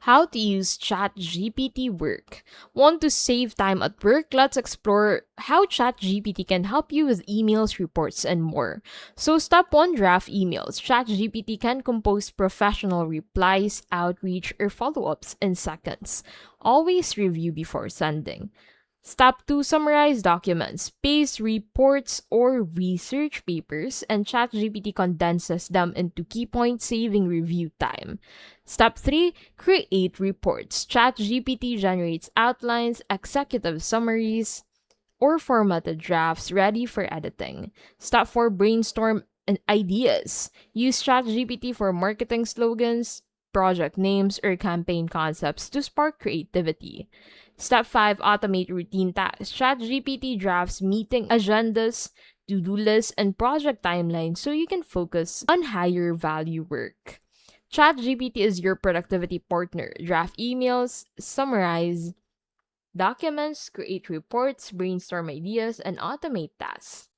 How to use ChatGPT Work. Want to save time at work? Let's explore how ChatGPT can help you with emails, reports, and more. So, step 1, draft emails. ChatGPT can compose professional replies, outreach, or follow ups in seconds. Always review before sending. Step 2, summarize documents. Paste reports or research papers, and ChatGPT condenses them into key points, saving review time. Step 3, create reports. ChatGPT generates outlines, executive summaries, or formatted drafts ready for editing. Step 4, brainstorm and ideas. Use ChatGPT for marketing slogans, project names, or campaign concepts to spark creativity. Step 5, automate routine tasks. ChatGPT drafts meeting agendas, to-do lists, and project timelines so you can focus on higher value work. ChatGPT is your productivity partner. Draft emails, summarize documents, create reports, brainstorm ideas, and automate tasks.